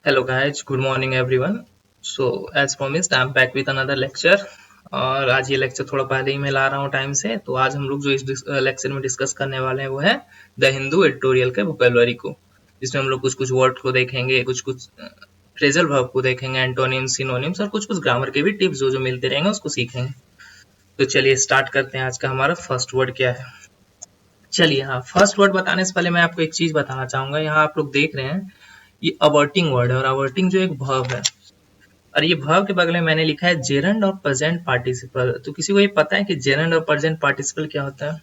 Hello guys, good morning everyone. So as promised, I'm back with another lecture. और आज ये lecture थोड़ा पहले ही मैं ला रहा हूँ टाइम से। तो आज हम लोग जो इस लेक्चर में डिस्कस करने वाले हैं वो है द हिंदू एडिटोरियल के वोकैबुलरी को, जिसमें हम लोग कुछ कुछ वर्ड को देखेंगे, कुछ कुछ फ्रेजल वर्ब को देखेंगे, एंटोनिम्स, सिनोनिम्स और कुछ कुछ ग्रामर के भी टिप्स जो जो मिलते रहेंगे उसको सीखेंगे। तो चलिए स्टार्ट करते हैं। आज का हमारा फर्स्ट वर्ड क्या है। चलिए, हाँ, फर्स्ट वर्ड बताने से पहले मैं आपको एक चीज बताना चाहूंगा। यहाँ आप लोग देख रहे हैं ये अवर्टिंग वर्ड है, और अवर्टिंग जो एक वर्ब है, और ये वर्ब के बगल में मैंने लिखा है जेरंड और प्रेजेंट पार्टिसिपल। तो किसी को ये पता है कि जेरंड और प्रेजेंट पार्टिसिपल क्या होता है?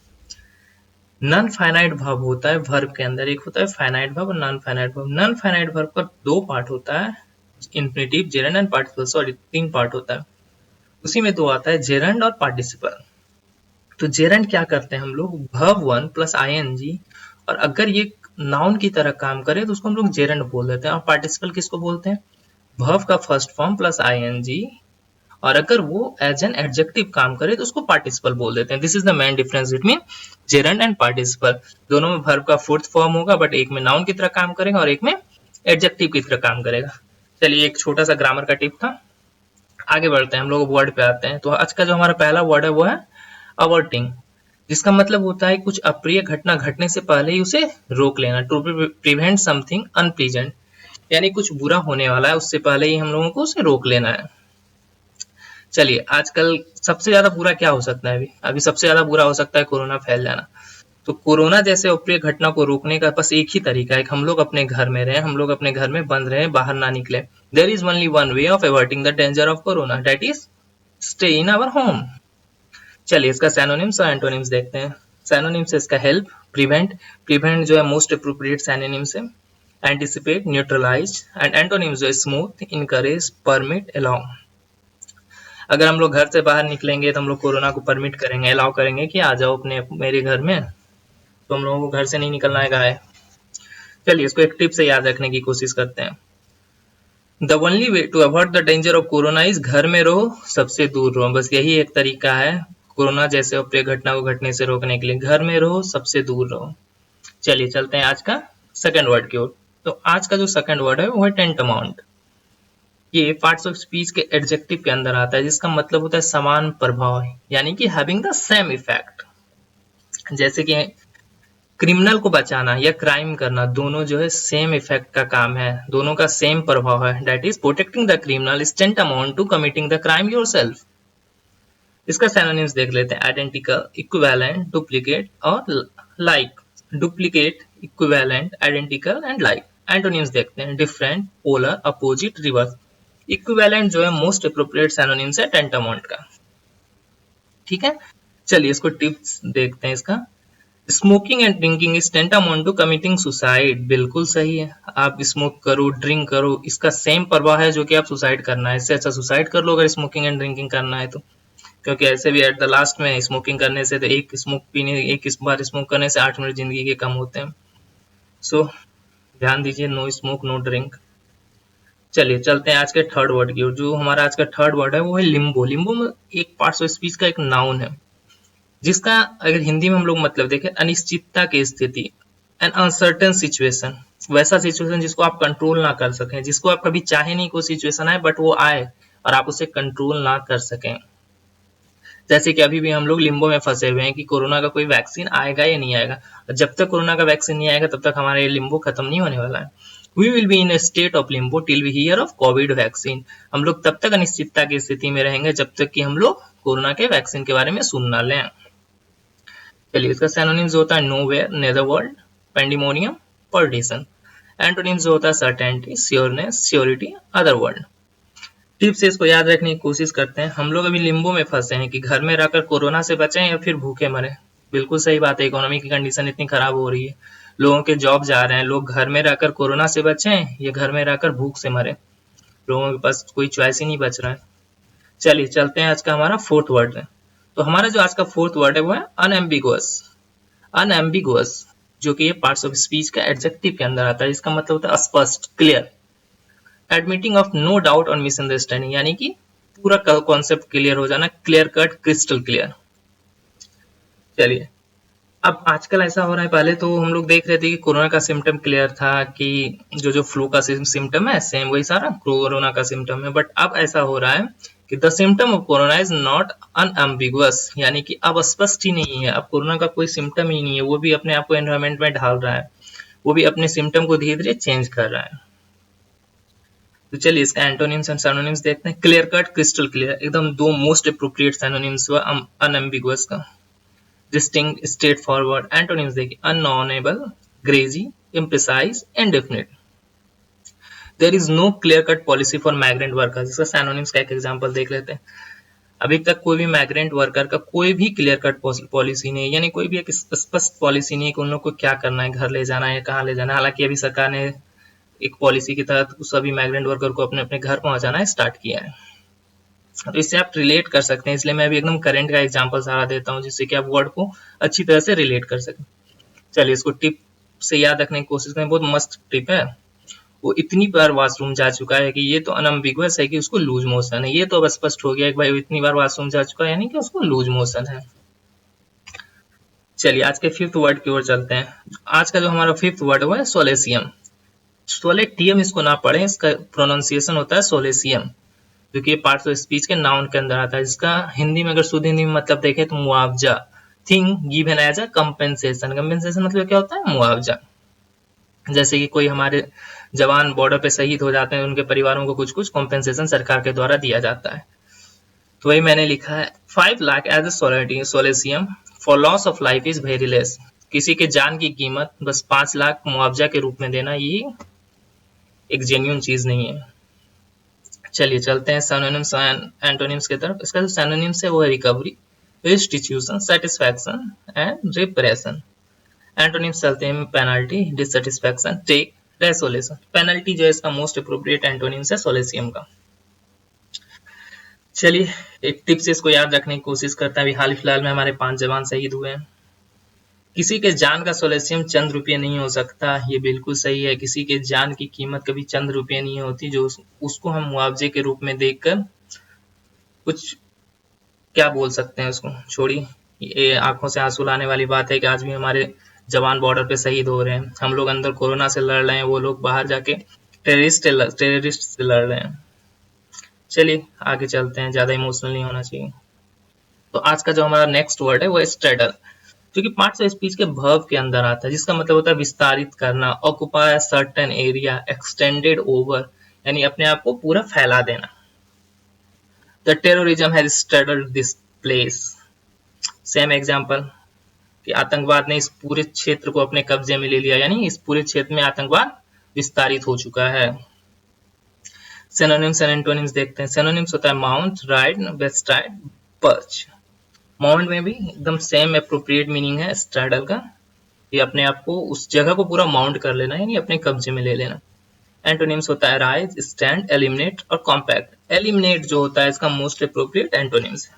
नॉन फाइनाइट वर्ब होता है वर्ब के अंदर। एक होता है फाइनाइट वर्ब और non finite verb. Non finite verb का दो पार्ट होता है, infinitive, gerund and participle. Sorry, तीन पार्ट होता है। उसी में दो आता है, जेरंड और पार्टिसिपल। तो जेरंड क्या करते हैं हम लोग, वर्ब वन प्लस आईएनजी, और अगर ये नाउन की तरह काम करे तो उसको हम लोग जेरंड बोल देते हैं। और पार्टिसिपल किसको बोलते हैं? वर्ब का फर्स्ट फॉर्म प्लस आईएनजी, और अगर वो एज एन एडजेक्टिव काम करे तो उसको पार्टिसिपल बोल देते हैं। This is the main difference between gerund and participle. दोनों में वर्ब का फोर्थ फॉर्म होगा, बट एक में नाउन की तरह काम करेगा और एक में एडजेक्टिव की तरह काम करेगा। चलिए, एक छोटा सा ग्रामर का टिप था। आगे बढ़ते हैं, हम लोग वर्ड पे आते हैं। तो आज का जो हमारा पहला वर्ड है वो है अवर्टिंग, जिसका मतलब होता है कुछ अप्रिय घटना घटने से पहले ही उसे रोक लेना। टू प्रिवेंट समथिंग अनप्लीजेंट, यानी कुछ बुरा होने वाला है उससे पहले ही हम लोगों को उसे रोक लेना है। चलिए, आजकल सबसे ज्यादा बुरा क्या हो सकता है? अभी सबसे ज्यादा बुरा हो सकता है कोरोना फैल जाना। तो कोरोना जैसे अप्रिय घटना को रोकने का बस एक ही तरीका है, हम लोग अपने घर में रहें, हम लोग अपने घर में बंद रहें, बाहर ना निकले। There is only one way of avoiding the danger of corona, that is stay in our home. चलिए, इसका सैनोनिम्स और एंटोनिम्स देखते हैं। सैनोनिम्स है इसका हेल्प, प्रिवेंट। प्रिवेंट जो है मोस्ट अप्रोप्रिएट सैनोनिम्स है। एंटिसिपेट, न्यूट्रलाइज, एंड एंटोनिम्स जो है स्मूथ, इनकरेज, परमिट, अलाउ। अगर हम लोग घर से बाहर निकलेंगे तो हम लोग कोरोना को परमिट करेंगे, अलाउ करेंगे कि आ जाओ अपने मेरे घर में। तो हम लोगों को घर से नहीं निकलना है। चलिए, इसको एक टिप से याद रखने की कोशिश करते हैं। The only way to avoid the danger of corona is घर में रहो, सबसे दूर रहो। बस यही एक तरीका है कोरोना जैसे अप्रिय घटना को घटने से रोकने के लिए। घर में रहो, सबसे दूर रहो। चलिए चलते हैं आज का सेकंड वर्ड की ओर। तो आज का जो सेकंड वर्ड है वो है टेंटमाउंट। ये पार्ट्स ऑफ स्पीच के एडजेक्टिव के अंदर आता है, जिसका मतलब होता है समान प्रभाव, यानी कि हैविंग द सेम इफेक्ट। जैसे कि क्रिमिनल को बचाना या क्राइम करना, दोनों जो है सेम इफेक्ट का काम है, दोनों का सेम प्रभाव है। That is protecting the criminal is tantamount to committing the crime yourself. इसका सिनोनिम्स देख लेते हैं। आइडेंटिकल, इक्विवेलेंट, डुप्लीकेट और like. Duplicate, equivalent, identical and like. Antonyms देखते हैं। Different, polar, opposite, reverse. Equivalent जो है मोस्ट अप्रोप्रिएट सिनोनिम्स है टेंटामाउंट का। ठीक है, चलिए इसको टिप्स देखते हैं। इसका smoking and drinking is tantamount to committing suicide. बिल्कुल सही है। आप स्मोक करो, ड्रिंक करो, इसका सेम प्रभाव है जो कि आप सुसाइड करना है। इससे अच्छा सुसाइड कर लो अगर स्मोकिंग एंड ड्रिंकिंग करना है तो, क्योंकि ऐसे भी एट द लास्ट में स्मोकिंग करने से तो एक बार स्मोक करने से 8 मिनट जिंदगी के कम होते हैं। सो ध्यान दीजिए, नो स्मोक, नो ड्रिंक। चलिए चलते हैं आज के थर्ड वर्ड की ओर। जो हमारा आज का थर्ड वर्ड है वो है लिम्बो। लिम्बो में एक पार्ट्स ऑफ स्पीच का एक नाउन है, जिसका अगर हिंदी में हम लोग मतलब देखें, अनिश्चितता की स्थिति, एन अनसर्टेन सिचुएशन। वैसा सिचुएशन जिसको आप कंट्रोल ना कर सकें, जिसको आप कभी चाहे नहीं कोई सिचुएशन आए बट वो आए और आप उसे कंट्रोल ना कर सकें। जैसे कि अभी भी हम लोग लिम्बो में फंसे हुए हैं कि कोरोना का कोई वैक्सीन आएगा या नहीं आएगा। जब तक कोरोना का वैक्सीन नहीं आएगा तब तक हमारा ये लिम्बो खत्म नहीं होने वाला है। We will be in a state of limbo till we hear of covid vaccine. हम लोग तब तक अनिश्चितता की स्थिति में रहेंगे जब तक कि हम लोग कोरोना के वैक्सीन के बारे में सुन ना लें। चलिए, इसका सिनोनिम्स होता है नोवेयर, नेदरवर्ल्ड, पेंडिमोनियम, पर्डिशन। एंटोनिम्स होता है सर्टेनिटी, श्योरनेस, श्योरिटी, अदरवर्ल्ड। टिप से इसको याद रखने की कोशिश करते हैं। हम लोग अभी लिम्बो में फंसे हैं कि घर में रहकर कोरोना से बचें या फिर भूखे मरे। बिल्कुल सही बात है, इकोनॉमी की कंडीशन इतनी खराब हो रही है, लोगों के जॉब जा रहे हैं, लोग घर में रहकर कोरोना से बचें या घर में रहकर भूख से मरे। लोगों के पास कोई चॉइस ही नहीं बच रहा है। चलिए चलते हैं, आज का हमारा फोर्थ वर्ड है। तो हमारा जो आज का फोर्थ वर्ड है वो है अनएम्बिगुअस। अनएम्बिगुअस जो कि ये पार्ट्स ऑफ स्पीच का एडजेक्टिव के अंदर आता है, इसका मतलब होता है स्पष्ट, clear. Admitting of no doubt और मिसअंडरस्टैंडिंग, यानी कि पूरा कॉन्सेप्ट क्लियर हो जाना, क्लियर कट, क्रिस्टल क्लियर। चलिए, अब आजकल ऐसा हो रहा है, पहले तो हम लोग देख रहे थे कि कोरोना का सिम्टम क्लियर था कि जो जो फ्लू का सिम्टम है सेम वही सारा कोरोना का सिम्टम है, बट अब ऐसा हो रहा है कि the symptom of corona is not unambiguous, यानी कि अब स्पष्ट ही नहीं है, अब कोरोना का कोई सिम्टम ही नहीं है, वो भी अपने आप को एनवायरमेंट में ढाल रहा है, वो भी अपने सिम्टम को धीरे धीरे चेंज कर रहा है। तो चलिए इसका एंटोनिम्स एंड सिनोनिम्स देखते हैं। क्लियर कट, क्रिस्टल क्लियर, एकदम दो मोस्ट अप्रोप्रिएट सिनोनिम्स हुआ अनएम्बिगुअस का। Distinct, straightforward. एंटोनिम्स देखिए, अननोनेबल, ग्रेजी, imprecise, indefinite. There is no clear cut policy for migrant workers. इसका सिनोनिम्स का एक एग्जांपल देख लेते हैं। अभी तक कोई भी माइग्रेंट वर्कर का कोई भी क्लियर कट पॉलिसी नहीं है, यानी कोई भी एक स्पष्ट पॉलिसी नहीं है कि उन लोग को क्या करना है, घर ले जाना है, कहाँ ले जाना है। हालांकि अभी सरकार ने एक पॉलिसी के तहत सभी माइग्रेंट वर्कर को अपने अपने घर पहुंचाना है स्टार्ट किया है, तो इससे आप रिलेट कर सकते हैं। इसलिए मैं अभी एकदम करंट का एग्जांपल सारा देता हूं जिससे कि आप वर्ड को अच्छी तरह से रिलेट कर सकें। चलिए इसको टिप से याद रखने की कोशिश करें, बहुत मस्त टिप है। वो इतनी बार वॉशरूम जा चुका है कि ये तो अनअम्बिगुअस है कि उसको लूज मोशन है। ये तो अब स्पष्ट हो गया कि भाई इतनी बार वॉशरूम जा चुका है यानी कि उसको लूज मोशन है। चलिए आज के फिफ्थ वर्ड की ओर चलते हैं। आज का जो हमारा फिफ्थ वर्ड है वो है सोलेसियम। सोलेटियम इसको ना पढ़े, इसका प्रोनाउंसिएशन होता है सोलेसियम, क्योंकि ये पार्ट्स ऑफ स्पीच के नाउन के अंदर आता है। जिसका हिंदी में अगर शुद्ध हिंदी में मतलब देखें तो मुआवजा, thing given as a compensation. Compensation मतलब क्या होता है, मुआवजा। जैसे कि कोई हमारे जवान बॉर्डर पे शहीद हो जाते हैं, उनके परिवारों को कुछ कुछ कॉम्पेंसेशन सरकार के द्वारा दिया जाता है। तो वही मैंने लिखा है, 5 lakh as a solatium for loss of life is very less. किसी के जान की कीमत बस 5 लाख मुआवजा के रूप में देना, ये एक जेन्युइन चीज नहीं है। चलिए चलते हैं सिनोनिम्स एंड एंटोनिम्स की तरफ। इसका जो सिनोनिम्स है वो है recovery, restitution, satisfaction and repression. Antonyms चलते हैं, penalty, dissatisfaction, take, resolution. Penalty जो है इसका मोस्ट अप्रोप्रिएट एंटोनिम्स है सोलेसियम का। चलिए एक टिप से इसको याद रखने की कोशिश करते हैं। अभी हाल फिलहाल में हमारे 5 जवान शहीद हुए हैं। किसी के जान का सोलेसियम चंद रुपये नहीं हो सकता, ये बिल्कुल सही है। किसी के जान की कीमत कभी चंद रुपये नहीं होती, जो उसको हम मुआवजे के रूप में देखकर कुछ क्या बोल सकते हैं उसको, छोड़िए। ये आंखों से आंसू लाने वाली बात है कि आज भी हमारे जवान बॉर्डर पे शहीद हो रहे हैं। हम लोग अंदर कोरोना से लड़ रहे हैं, वो लोग बाहर जाके टेररिस्ट से लड़ रहे हैं। चलिए आगे चलते हैं, ज्यादा इमोशनल नहीं होना चाहिए। तो आज का जो हमारा नेक्स्ट वर्ड है वो है स्ट्रेडल, जो कि पार्ट्स ऑफ स्पीच के वर्ब के अंदर आता है, जिसका मतलब होता है विस्तारित करना, occupy certain area, extended over, यानी अपने आप को पूरा फैला देना। The terrorism has straddled this place. Same example कि आतंकवाद ने इस पूरे क्षेत्र को अपने कब्जे में ले लिया, यानी इस पूरे क्षेत्र में आतंकवाद विस्तारित हो चुका है। सिनोनिम्स एंड एंटोनिम्स देखते हैं। सिनोनिम्स होता है माउंट, राइड, बेस्टाइड, पर्च। माउंट में भी एकदम सेम एप्रोप्रिएट मीनिंग है स्ट्रैडल का, ये अपने आप को उस जगह को पूरा माउंट कर लेना, यानी अपने कब्जे में ले लेना। एंटोनिम्स होता है राइज, स्टैंड, एलिमिनेट और कॉम्पैक्ट। एलिमिनेट जो होता है इसका मोस्ट एप्रोप्रिएट एंटोनिम्स है।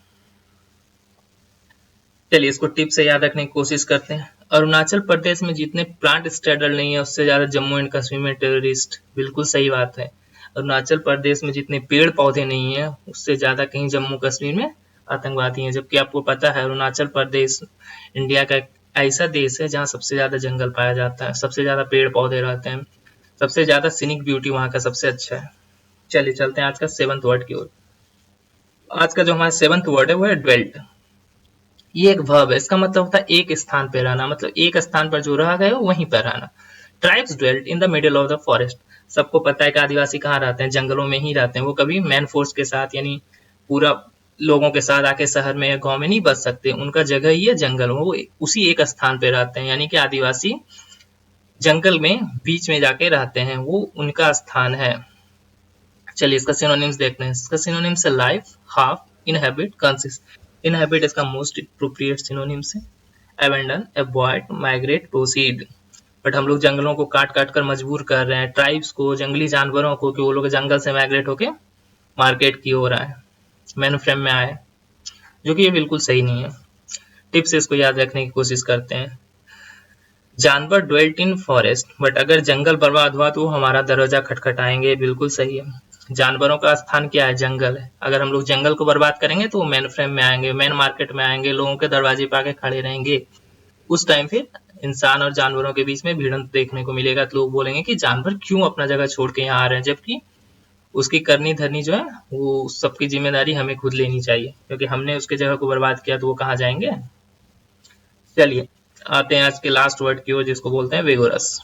चलिए इसको टिप से याद रखने की कोशिश करते हैं। अरुणाचल प्रदेश में जितने प्लांट स्ट्रैडल नहीं है उससे ज्यादा जम्मू एंड कश्मीर में टेररिस्ट। बिल्कुल सही बात है। अरुणाचल प्रदेश में जितने पेड़ पौधे नहीं है उससे ज्यादा कहीं जम्मू कश्मीर में आतंकवादी हैं। जबकि आपको पता है अरुणाचल प्रदेश इंडिया का एक ऐसा देश है जहाँ सबसे ज्यादा जंगल पाया जाता है, सबसे ज्यादा पेड़ पौधे रहते हैं, सबसे ज्यादा सीनिक ब्यूटी वहाँ का सबसे अच्छा है। चलिए चलते हैं आज का 7th वर्ड की ओर। आज का जो हमारा 7th वर्ड है वो है ड्वेल्ट। ये एक वर्ब है, इसका मतलब होता है एक स्थान पे रहना, मतलब एक स्थान पर जो रह गए हो वहीं पर रहना। Tribes dwelt in the middle of the forest. सबको पता है कि आदिवासी कहाँ रहते हैं, जंगलों में ही रहते हैं। वो कभी मैन फोर्स के साथ यानी पूरा लोगों के साथ आके शहर में या गांव में नहीं बस सकते, उनका जगह ही है जंगल। वो उसी एक स्थान पे रहते हैं, यानी कि आदिवासी जंगल में बीच में जाके रहते हैं, वो उनका स्थान है। चलिए इसका सिनोनिम्स देखते हैं। इसका सिनोनिम्स है life, half, inhabit, consist. Inhabit इसका मोस्ट अप्रोप्रिएट सिनोनिम्स है। Abandon, avoid, migrate, proceed. But हम लोग जंगलों को काट काट कर मजबूर कर रहे हैं ट्राइब्स को, जंगली जानवरों को, कि वो लोग जंगल से माइग्रेट होके मार्केट की ओर आए, मेन फ्रेम में आए, जो कि ये बिल्कुल सही नहीं है। टिप से इसको याद रखने की कोशिश करते हैं। जानवर ड्वेल्ट इन फॉरेस्ट, बट अगर जंगल बर्बाद हुआ तो हमारा दरवाजा खटखटाएंगे, बिल्कुल सही है। जानवरों का स्थान क्या है, जंगल है। अगर हम लोग जंगल को बर्बाद करेंगे तो वो मेन फ्रेम में आएंगे, मेन मार्केट में आएंगे, लोगों के दरवाजे पे आके खड़े रहेंगे। उस टाइम फिर इंसान और जानवरों के बीच में भिड़ंत देखने को मिलेगा। तो लोग बोलेंगे कि जानवर क्यों अपना जगह छोड़ के यहाँ आ रहे हैं, जबकि उसकी करनी धरनी जो है वो सबकी जिम्मेदारी हमें खुद लेनी चाहिए, क्योंकि हमने उसके जगह को बर्बाद किया तो वो कहाँ जाएंगे। चलिए आते हैं आज के लास्ट वर्ड की ओर, जिसको बोलते हैं वेगोरस।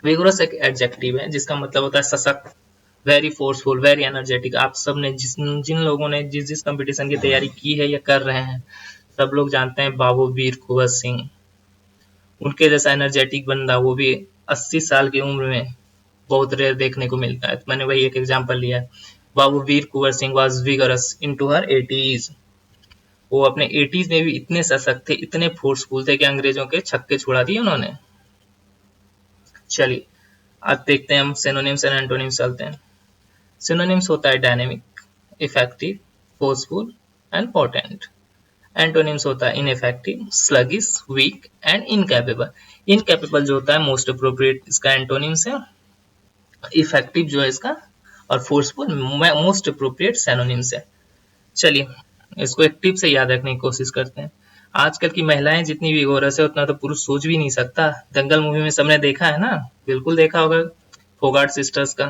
वेगोरस एक एडजेक्टिव है जिसका मतलब होता है सशक्त, वेरी फोर्सफुल, वेरी एनर्जेटिक। आप सब ने जिन लोगों ने जिस जिस कंपटीशन की तैयारी की है या कर रहे हैं, सब लोग जानते हैं बाबू वीर कुंवर सिंह। उनके जैसा एनर्जेटिक बंदा, वो भी 80 साल की उम्र में, बहुत रेयर देखने को मिलता है। तो मैंने वही एक एग्जांपल लिया है। Babu Veer Kunwar Singh was vigorous into her 80s। वो अपने 80s में भी इतने सशक्त थे, इतने फोर्सफुल थे कि अंग्रेजों के छक्के छुड़ा दिए उन्होंने। चलिए आज देखते हैं हम सिनोनिम्स एंड एंटोनिम्स चलते हैं। सिनोनिम्स होता है dynamic, effective, forceful and potent. Antonyms होता है ineffective, sluggish, weak and incapable. Incapable जो होता है मोस्ट अप्रोप्रिएट इसका एंटोनिम्स है, इफेक्टिव जो है इसका, और फोर्सफुल मोस्ट अप्रोप्रिएट सिनोनिम्स है। चलिए इसको एक टिप से याद रखने की कोशिश करते हैं। आजकल की महिलाएं जितनी विगोरस है उतना तो पुरुष सोच भी नहीं सकता। दंगल मूवी में सबने देखा है ना, बिल्कुल देखा होगा, फोगाट सिस्टर्स का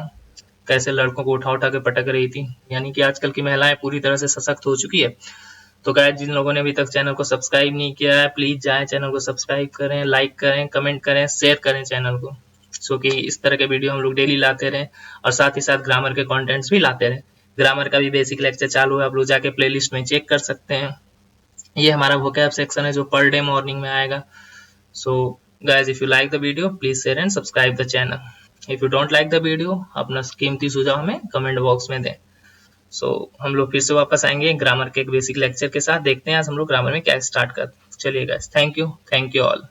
कैसे लड़कों को उठा उठा के पटक रही थी। यानी कि आजकल की महिलाएं पूरी तरह से सशक्त हो चुकी है। तो गाइस जिन लोगों ने अभी तक चैनल को सब्सक्राइब नहीं किया है, प्लीज जाएं चैनल को सब्सक्राइब करें, लाइक करें, कमेंट करें, शेयर करें चैनल को, सो कि इस तरह के वीडियो हम लोग डेली लाते रहें और साथ ही साथ ग्रामर के कंटेंट्स भी लाते रहें। ग्रामर का भी बेसिक लेक्चर चालू है, आप लोग जाके प्लेलिस्ट में चेक कर सकते हैं। ये हमारा वोकैब सेक्शन है जो पर डे मॉर्निंग में आएगा। So guys if you like the video please share and subscribe the channel. If you don't like the video अपना कीमती सुझाव हमें कमेंट बॉक्स में दें। हम लोग फिर से वापस आएंगे ग्रामर के एक बेसिक लेक्चर के साथ। देखते हैं आज हम लोग ग्रामर में क्या स्टार्ट करते हैं। चलिए गाइस, थैंक यू ऑल।